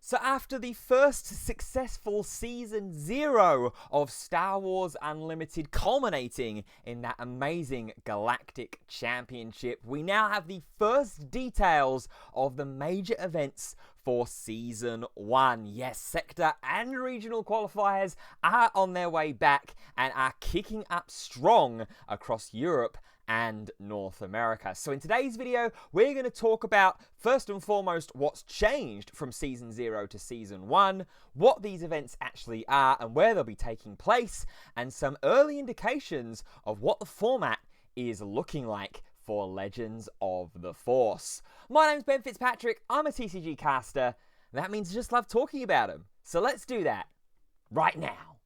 So after the first successful Season 0 of Star Wars Unlimited culminating in that amazing Galactic Championship, we now have the first details of the major events for Season 1. Yes, Sector and Regional Qualifiers are on their way back and are kicking up strong across Europe and North America. So in today's video, we're going to talk about, first and foremost, what's changed from Season 0 to Season 1, what these events actually are and where they'll be taking place, and some early indications of what the format is looking like for Legends of the Force. My name's Ben Fitzpatrick, I'm a TCG caster, and that means I just love talking about them. So let's do that right now.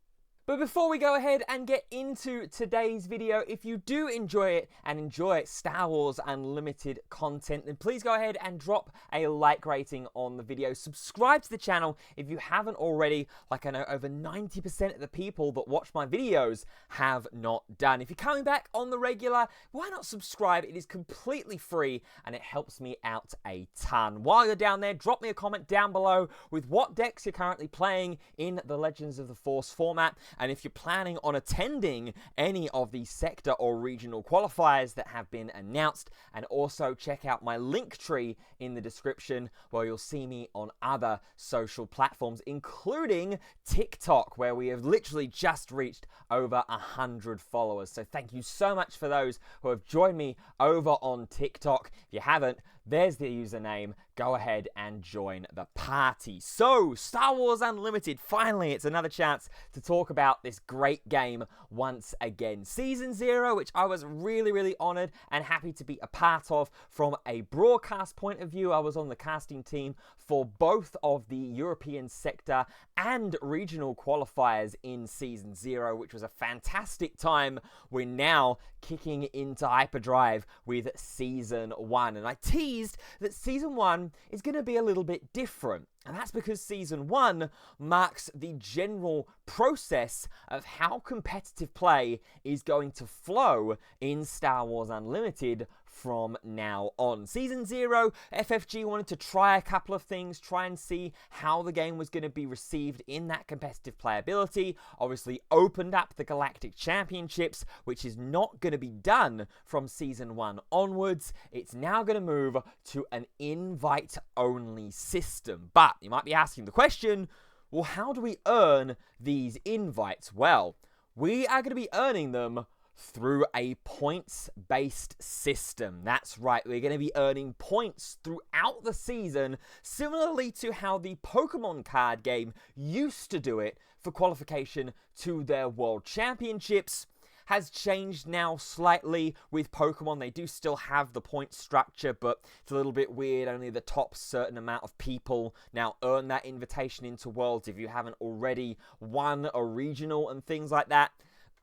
But before we go ahead and get into today's video, if you do enjoy it and enjoy Star Wars Unlimited content, then please go ahead and drop a like rating on the video. Subscribe to the channel if you haven't already, like I know over 90% of the people that watch my videos have not done. If you're coming back on the regular, why not subscribe? It is completely free and it helps me out a ton. While you're down there, drop me a comment down below with what decks you're currently playing in the Legends of the Force format. And if you're planning on attending any of the sector or regional qualifiers that have been announced, and also check out my link tree in the description where you'll see me on other social platforms, including TikTok, where we have literally just reached over 100 followers. So thank you so much for those who have joined me over on TikTok. If you haven't, there's the username. Go ahead and join the party. So, Star Wars Unlimited, finally, it's another chance to talk about this great game once again. Season 0, which I was really honored and happy to be a part of from a broadcast point of view. I was on the casting team for both of the European sector and regional qualifiers in Season 0, which was a fantastic time. We're now kicking into hyperdrive with Season 1, and I teased that Season 1 is going to be a little bit different. And that's because Season 1 marks the general process of how competitive play is going to flow in Star Wars Unlimited from now on. Season 0, FFG wanted to try a couple of things, try and see how the game was going to be received in that competitive playability. Obviously opened up the Galactic Championships, which is not going to be done from Season 1 onwards. It's now going to move to an invite-only system. But you might be asking the question, well, how do we earn these invites? Well, we are going to be earning them through a points-based system. That's right, we're going to be earning points throughout the season, similarly to how the Pokemon card game used to do it for qualification to their World Championships. Has changed now slightly with Pokemon. They do still have the point structure, but it's a little bit weird. Only the top certain amount of people now earn that invitation into Worlds if you haven't already won a regional and things like that.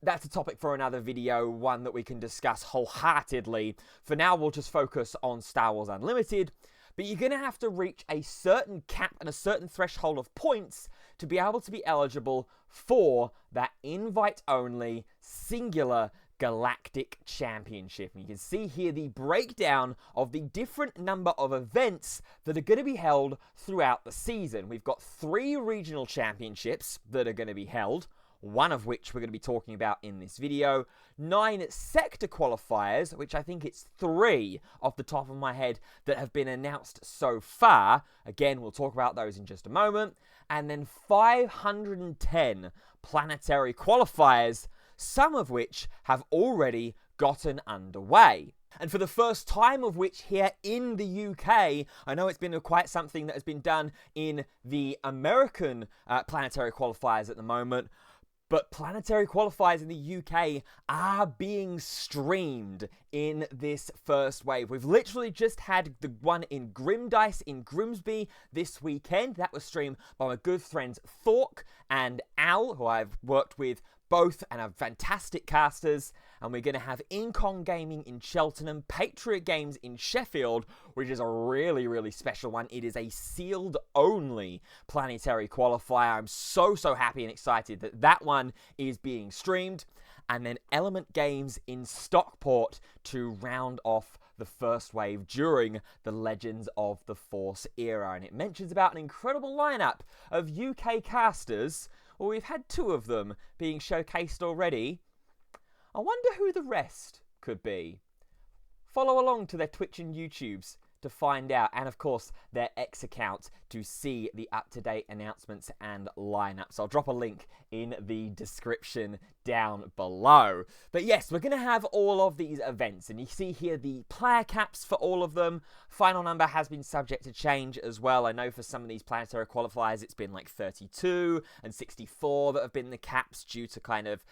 That's a topic for another video, one that we can discuss wholeheartedly. For now, we'll just focus on Star Wars Unlimited. But you're going to have to reach a certain cap and a certain threshold of points to be able to be eligible for that invite-only singular Galactic Championship. And you can see here the breakdown of the different number of events that are going to be held throughout the season. We've got 3 regional championships that are going to be held, one of which we're going to be talking about in this video, 9 sector qualifiers, which I think it's 3 off the top of my head that have been announced so far. Again, we'll talk about those in just a moment. And then 510 planetary qualifiers, some of which have already gotten underway. And for the first time of which here in the UK, I know it's been quite something that has been done in the American planetary qualifiers at the moment, but planetary qualifiers in the UK are being streamed in this first wave. We've literally just had the one in Grimdice in Grimsby this weekend. That was streamed by my good friends Thork and Al, who I've worked with both and are fantastic casters. And we're going to have Incon Gaming in Cheltenham, Patriot Games in Sheffield, which is a really special one. It is a sealed-only planetary qualifier. I'm so happy and excited that that one is being streamed. And then Element Games in Stockport to round off the first wave during the Legends of the Force era. And it mentions about an incredible lineup of UK casters. Well, we've had 2 of them being showcased already. I wonder who the rest could be. Follow along to their Twitch and YouTubes to find out, and of course their X account to see the up-to-date announcements and lineups. I'll drop a link in the description down below. But yes, we're going to have all of these events, and you see here the player caps for all of them. Final number has been subject to change as well. I know for some of these planetary qualifiers it's been like 32 and 64 that have been the caps due to kind of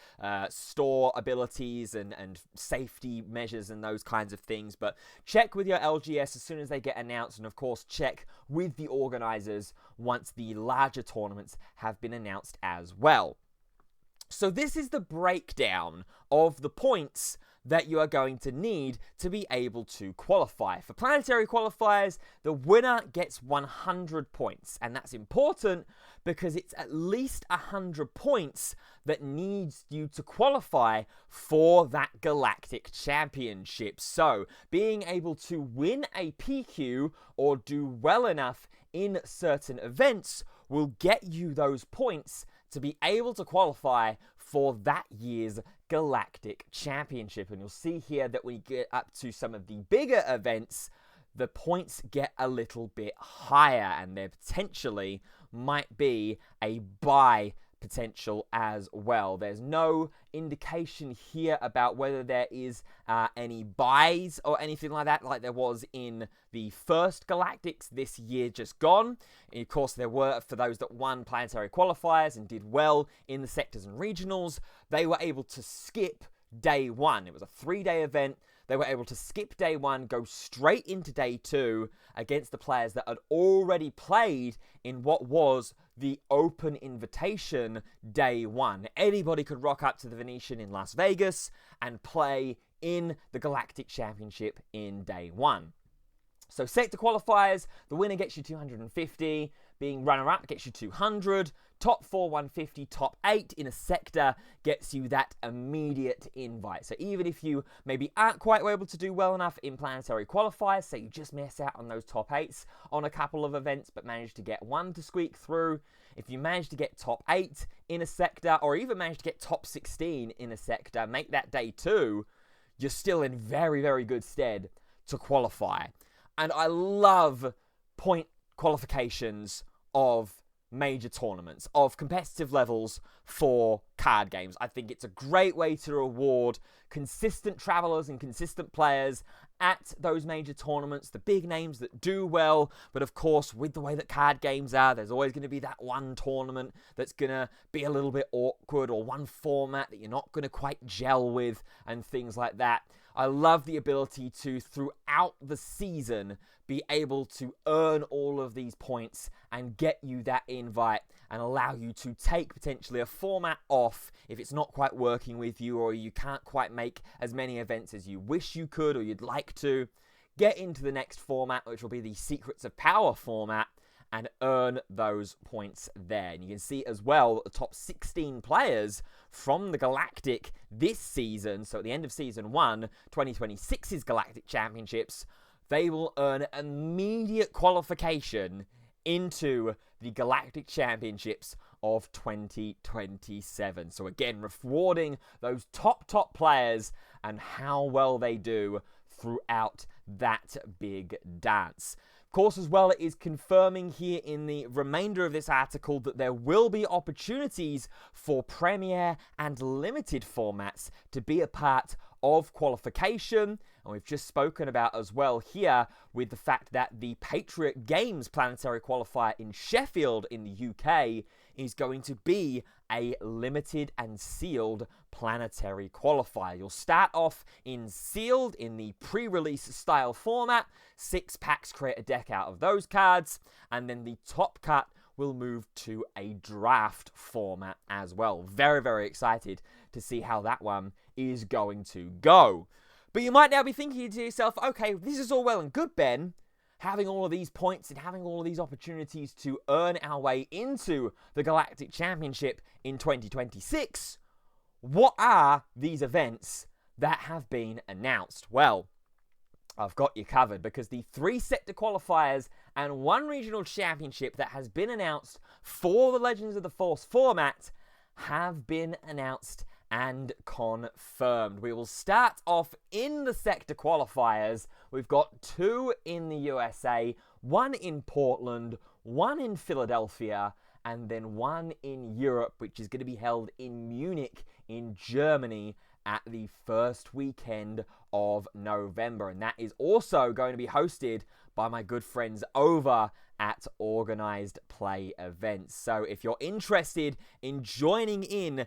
store abilities and safety measures and those kinds of things. But check with your LGS as soon as they get announced, and of course check with the organizers once the larger tournaments have been announced as well. So this is the breakdown of the points that you are going to need to be able to qualify. For planetary qualifiers, the winner gets 100 points, and that's important because it's at least 100 points that needs you to qualify for that Galactic Championship. So, being able to win a PQ or do well enough in certain events will get you those points to be able to qualify for that year's Galactic Championship. And you'll see here that when you get up to some of the bigger events, the points get a little bit higher, and there potentially might be a buy potential as well. There's no indication here about whether there is any buys or anything like that, like there was in the first Galactics this year just gone. And of course, there were, for those that won planetary qualifiers and did well in the sectors and regionals, they were able to skip day 1. It was a 3-day event. They were able to skip day 1, go straight into day 2 against the players that had already played in what was the open invitation day 1. Anybody could rock up to the Venetian in Las Vegas and play in the Galactic Championship in day 1. So sector qualifiers, the winner gets you 250, being runner-up gets you 200, top 4 150, top 8 in a sector gets you that immediate invite. So even if you maybe aren't quite able to do well enough in planetary qualifiers, say you just miss out on those top 8s on a couple of events but manage to get one to squeak through, if you manage to get top 8 in a sector or even manage to get top 16 in a sector, make that day 2, you're still in very, very good stead to qualify. And I love point qualifications of major tournaments, of competitive levels for card games. I think it's a great way to reward consistent travelers and consistent players at those major tournaments, the big names that do well. But of course, with the way that card games are, there's always going to be that one tournament that's going to be a little bit awkward, or one format that you're not going to quite gel with and things like that. I love the ability to, throughout the season, be able to earn all of these points and get you that invite and allow you to take potentially a format off if it's not quite working with you, or you can't quite make as many events as you wish you could or you'd like to. Get into the next format, which will be the Secrets of Power format, and earn those points there. And you can see as well that the top 16 players from the Galactic this season, so at the end of Season 1, 2026's Galactic Championships, they will earn immediate qualification into the Galactic Championships of 2027. So again, rewarding those top players and how well they do throughout that big dance. Of course, as well, it is confirming here in the remainder of this article that there will be opportunities for Premier and Limited formats to be a part of qualification. And we've just spoken about as well here with the fact that the Patriot Games Planetary Qualifier in Sheffield in the UK is going to be a limited and sealed planetary qualifier. You'll start off in sealed in the pre-release style format. 6 packs create a deck out of those cards, and then the top cut will move to a draft format as well. Very, very excited to see how that one is going to go. But you might now be thinking to yourself, okay, this is all well and good, Ben, having all of these points and having all of these opportunities to earn our way into the Galactic Championship in 2026. What are these events that have been announced? Well, I've got you covered, because the 3 sector qualifiers and 1 regional championship that has been announced for the Legends of the Force format have been announced and confirmed. We will start off in the sector qualifiers. We've got 2 in the USA, 1 in Portland, 1 in Philadelphia, and then 1 in Europe, which is going to be held in Munich in Germany at the first weekend of November. And that is also going to be hosted by my good friends over at Organized Play Events. So if you're interested in joining in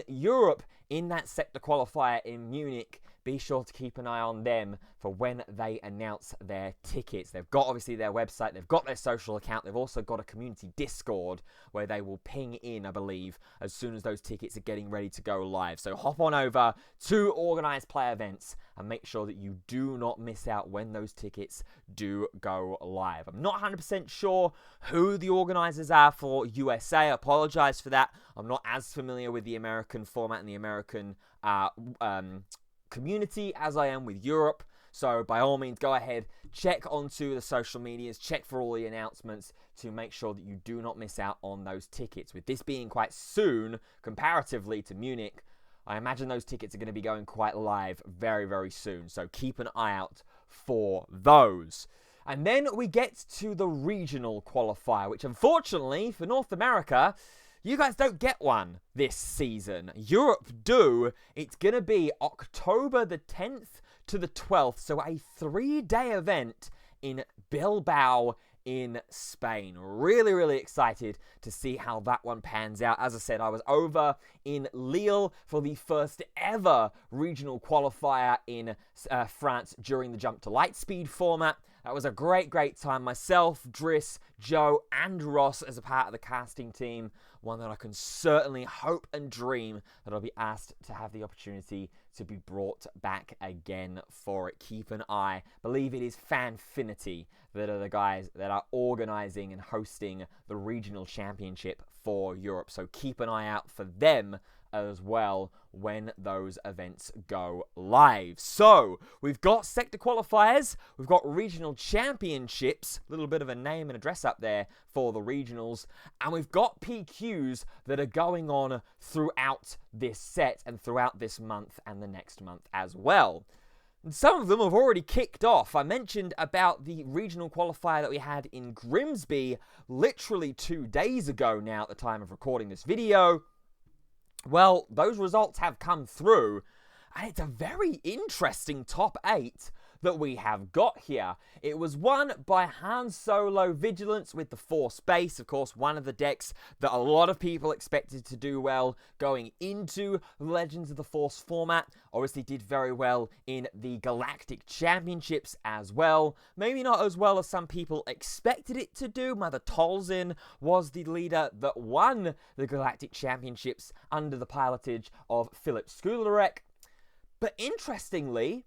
Europe in that sector qualifier in Munich, be sure to keep an eye on them for when they announce their tickets. They've got, obviously, their website, they've got their social account, they've also got a community Discord where they will ping in, I believe, as soon as those tickets are getting ready to go live. So hop on over to Organized Play Events and make sure that you do not miss out when those tickets do go live. I'm not 100% sure who the organizers are for USA. I apologize for that. I'm not as familiar with the American format and the American community as I am with Europe. So by all means, go ahead, check onto the social medias, check for all the announcements to make sure that you do not miss out on those tickets. With this being quite soon, comparatively to Munich, I imagine those tickets are going to be going quite live very, very soon. So keep an eye out for those. And then we get to the regional qualifier, which unfortunately for North America, you guys don't get one this season. Europe do. It's going to be October the 10th to the 12th, so a 3-day event in Bilbao in Spain. Really, really excited to see how that one pans out. As I said, I was over in Lille for the first ever regional qualifier in France during the Jump to Lightspeed format. That was a great, great time. Myself, Driss, Joe, and Ross as a part of the casting team. One that I can certainly hope and dream that I'll be asked to have the opportunity to be brought back again for it. Keep an eye. I believe it is Fanfinity that are the guys that are organizing and hosting the regional championship for Europe. So keep an eye out for them as well when those events go live. So we've got sector qualifiers, we've got regional championships, a little bit of a name and address up there for the regionals, and we've got PQs that are going on throughout this set and throughout this month and the next month as well. And some of them have already kicked off. I mentioned about the regional qualifier that we had in Grimsby literally 2 days ago now at the time of recording this video. Well, those results have come through, and it's a very interesting top 8 that we have got here. It was won by Han Solo Vigilance with the Force base, of course, one of the decks that a lot of people expected to do well going into Legends of the Force format. Obviously did very well in the Galactic Championships as well. Maybe not as well as some people expected it to do. Mother Tolzin was the leader that won the Galactic Championships under the pilotage of Philip Skularek. But interestingly,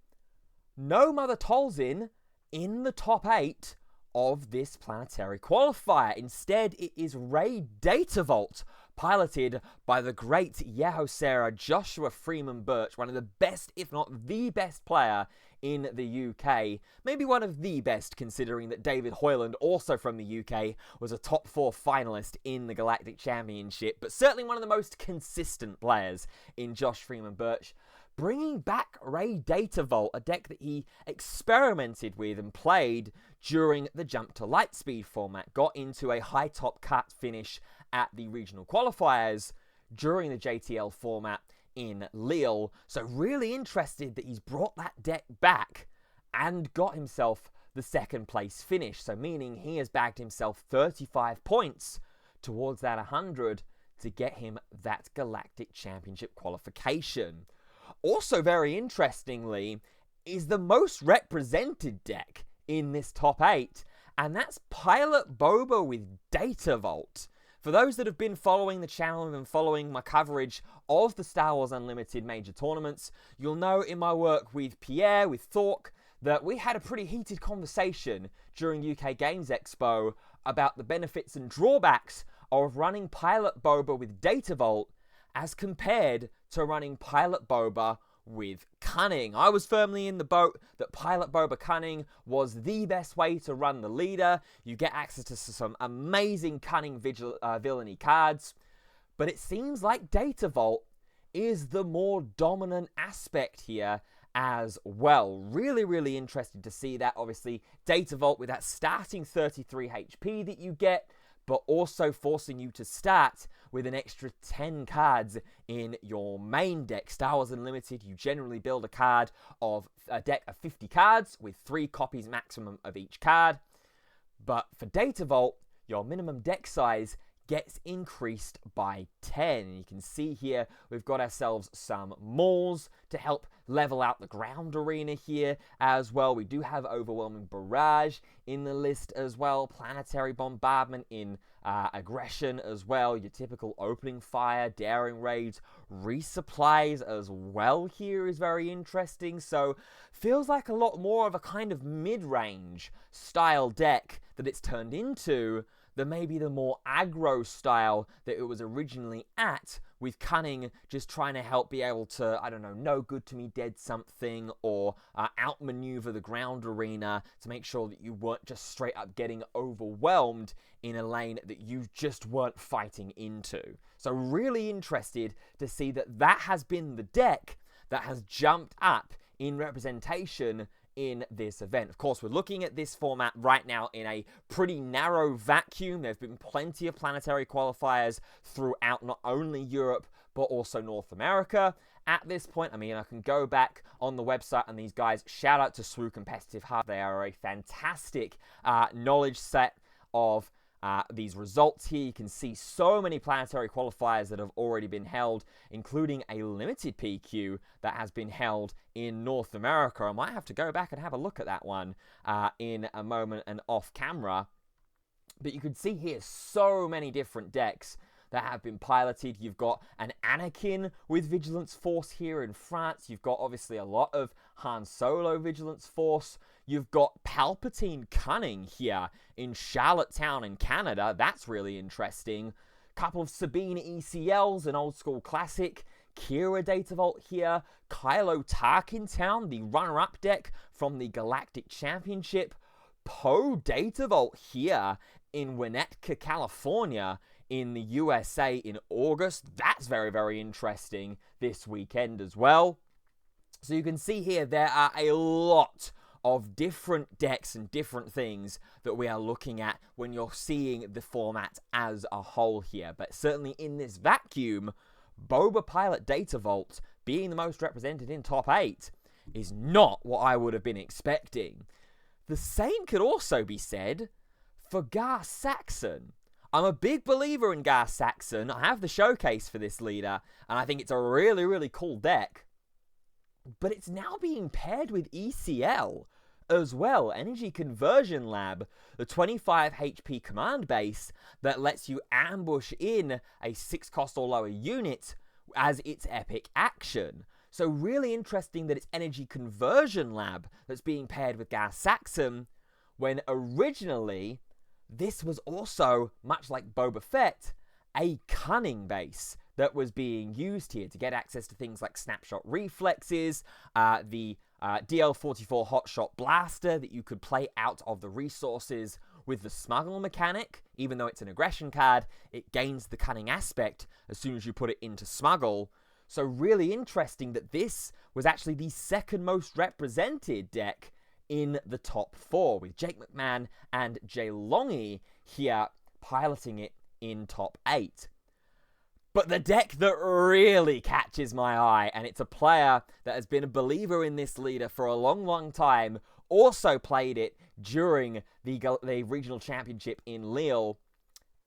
no Mother Tolzin in the top 8 of this planetary qualifier. Instead, it is Ray Datavolt, piloted by the great Yahosera Joshua Freeman Birch, one of the best, if not the best player in the UK. Maybe one of the best, considering that David Hoyland, also from the UK, was a top 4 finalist in the Galactic Championship, but certainly one of the most consistent players in Josh Freeman Birch. Bringing back Ray Datavolt, a deck that he experimented with and played during the Jump to Lightspeed format, got into a high top cut finish at the regional qualifiers during the JTL format in Lille. So really interested that he's brought that deck back and got himself the 2nd place finish. So meaning he has bagged himself 35 points towards that 100 to get him that Galactic Championship qualification. Also, very interestingly, is the most represented deck in this top 8, and that's Pilot Boba with Datavolt. For those that have been following the channel and been following my coverage of the Star Wars Unlimited major tournaments, you'll know in my work with Pierre, with Thork, that we had a pretty heated conversation during UK Games Expo about the benefits and drawbacks of running Pilot Boba with Datavolt as compared to running Pilot Boba with Cunning. I was firmly in the boat that Pilot Boba Cunning was the best way to run the leader. You get access to some amazing Cunning villainy cards, but it seems like Data Vault is the more dominant aspect here as well. Really, really interested to see that. Obviously, Data Vault with that starting 33 HP that you get, but also forcing you to start with an extra 10 cards in your main deck. Star Wars Unlimited, you generally build a deck of 50 cards with 3 copies maximum of each card. But for Data Vault, your minimum deck size gets increased by 10. And you can see here we've got ourselves some mauls to help level out the ground arena here as well. We do have Overwhelming Barrage in the list as well, Planetary Bombardment in aggression as well, your typical opening fire, daring raids, resupplies as well here is very interesting. So feels like a lot more of a kind of mid-range style deck that it's turned into than maybe the more aggro style that it was originally at, with Cunning just trying to help be able to, I don't know, no good to me dead something, or outmaneuver the ground arena to make sure that you weren't just straight up getting overwhelmed in a lane that you just weren't fighting into. So really interested to see that that has been the deck that has jumped up in representation in this event. Of course, we're looking at this format right now in a pretty narrow vacuum. There's been plenty of planetary qualifiers throughout not only Europe, but also North America. At this point, I mean, I can go back on the website and these guys, shout out to SWU Competitive Hub. They are a fantastic knowledge set of these results here. You can see so many planetary qualifiers that have already been held, including a limited PQ that has been held in North America. I might have to go back and have a look at that one in a moment and off camera. But you can see here so many different decks that have been piloted. You've got an Anakin with Vigilance Force here in France. You've got obviously a lot of Han Solo Vigilance Force. You've got Palpatine Cunning here in Charlottetown in Canada. That's really interesting. Couple of Sabine ECLs, an old school classic. Kira Data Vault here. Kylo Tarkin Town, the runner-up deck from the Galactic Championship. Poe Data Vault here in Winnetka, California in the USA in August. That's very, very interesting this weekend as well. So you can see here there are a lot of different decks and different things that we are looking at when you're seeing the format as a whole here. But certainly in this vacuum, Boba Pilot Data Vault being the most represented in top 8 is not what I would have been expecting. The same could also be said for Gar Saxon. I'm a big believer in Gar Saxon. I have the showcase for this leader, and I think it's a really, really cool deck. But it's now being paired with ECL as well, Energy Conversion Lab, the 25 HP command base that lets you ambush in a 6 cost or lower unit as its epic action. So really interesting that it's Energy Conversion Lab that's being paired with Gar Saxon, when originally this was also, much like Boba Fett, a Cunning base that was being used here to get access to things like Snapshot Reflexes, the DL44 Hotshot Blaster that you could play out of the resources with the Smuggle mechanic. Even though it's an aggression card, it gains the Cunning aspect as soon as you put it into Smuggle. So really interesting that this was actually the second most represented deck in the top 4, with Jake McMahon and Jay Longy here piloting it in top 8. But the deck that really catches my eye, and it's a player that has been a believer in this leader for a long, long time, also played it during the regional championship in Lille,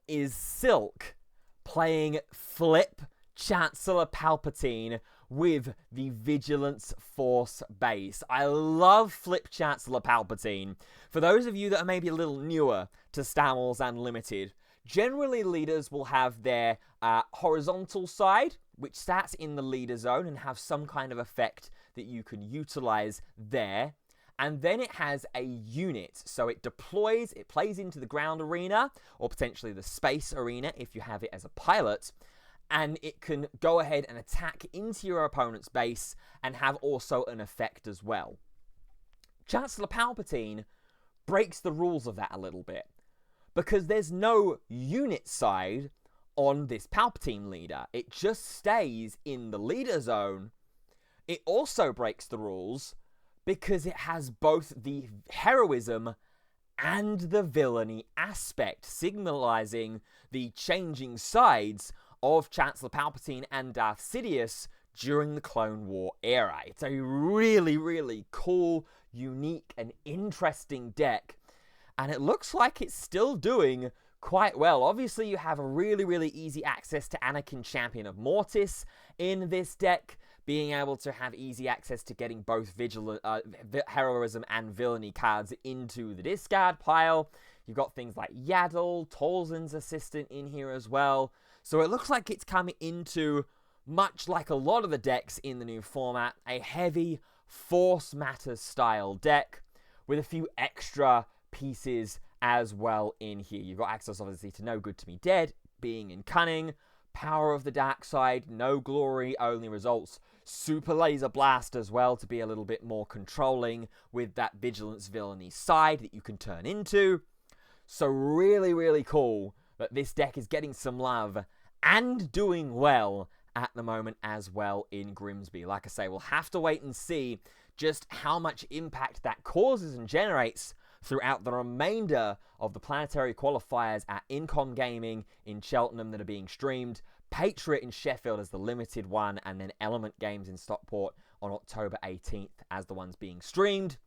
is Silk, playing Flip Chancellor Palpatine with the Vigilance Force base. I love Flip Chancellor Palpatine. For those of you that are maybe a little newer to Star Wars Unlimited, generally leaders will have their horizontal side, which starts in the leader zone and have some kind of effect that you can utilize there. And then it has a unit, so it deploys, it plays into the ground arena, or potentially the space arena if you have it as a pilot. and it can go ahead and attack into your opponent's base and have also an effect as well. Chancellor Palpatine breaks the rules of that a little bit, because there's no unit side on this Palpatine leader. It just stays in the leader zone. It also breaks the rules because it has both the heroism and the villainy aspect, signalizing the changing sides of Chancellor Palpatine and Darth Sidious during the Clone War era. It's a really, really cool, unique, and interesting deck, and it looks like it's still doing quite well. Obviously, you have a really, really easy access to Anakin, Champion of Mortis in this deck, being able to have easy access to getting both heroism and villainy cards into the discard pile. You've got things like Yaddle, Tolzon's assistant in here as well. So it looks like it's coming into, much like a lot of the decks in the new format, a heavy Force Matters style deck with a few extra pieces as well in here. You've got access, obviously, to No Good to Me Dead, Being and Cunning, Power of the Dark Side, No Glory, Only Results, Super Laser Blast as well to be a little bit more controlling with that Vigilance Villainy side that you can turn into. So really, really cool that this deck is getting some love and doing well at the moment as well in Grimsby. Like I say, we'll have to wait and see just how much impact that causes and generates throughout the remainder of the planetary qualifiers at Incom Gaming in Cheltenham that are being streamed, Patriot in Sheffield as the limited one, and then Element Games in Stockport on October 18th as the ones being streamed.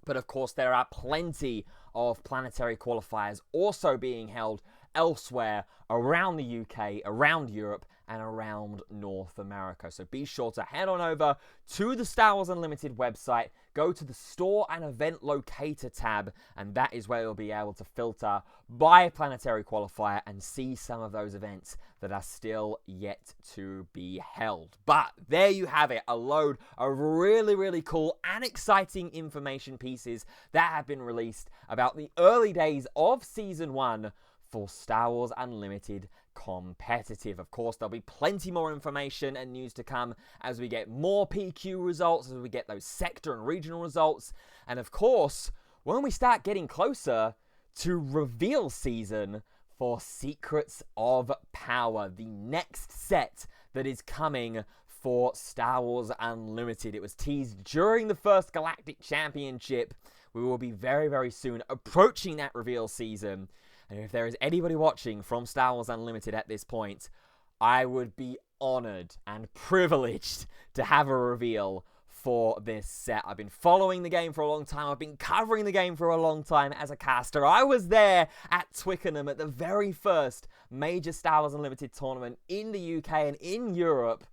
But of course, there are plenty of planetary qualifiers also being held elsewhere around the UK, around Europe, and around North America. So be sure to head on over to the Star Wars Unlimited website, go to the Store and Event Locator tab, and that is where you'll be able to filter by planetary qualifier and see some of those events that are still yet to be held. But there you have it, a load of really, really cool and exciting information pieces that have been released about the early days of Season 1 for Star Wars Unlimited Competitive. Of course, there'll be plenty more information and news to come as we get more PQ results, as we get those sector and regional results, and of course, when we start getting closer to reveal season for Secrets of Power, the next set that is coming for Star Wars Unlimited. It was teased during the first Galactic Championship. We will be very, very soon approaching that reveal season. And if there is anybody watching from Star Wars Unlimited at this point, I would be honored and privileged to have a reveal for this set. I've been following the game for a long time. I've been covering the game for a long time as a caster. I was there at Twickenham at the very first major Star Wars Unlimited tournament in the UK and in Europe.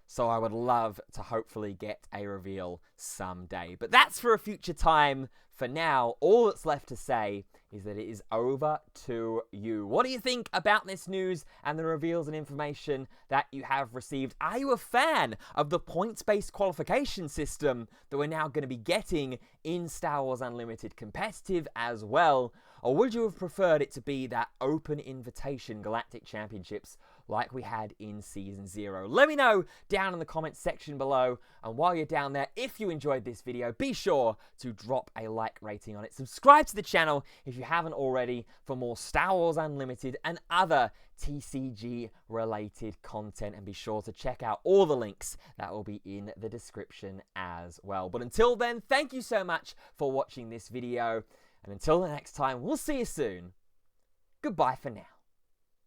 So I would love to hopefully get a reveal someday. But that's for a future time. For now, all that's left to say is that it is over to you. What do you think about this news and the reveals and information that you have received? Are you a fan of the points-based qualification system that we're now going to be getting in Star Wars Unlimited Competitive as well? Or would you have preferred it to be that open invitation Galactic Championships like we had in Season 0? Let me know down in the comments section below. And while you're down there, if you enjoyed this video, be sure to drop a like rating on it. Subscribe to the channel if you haven't already for more Star Wars Unlimited and other TCG related content. And be sure to check out all the links that will be in the description as well. But until then, thank you so much for watching this video. And until the next time, we'll see you soon. Goodbye for now.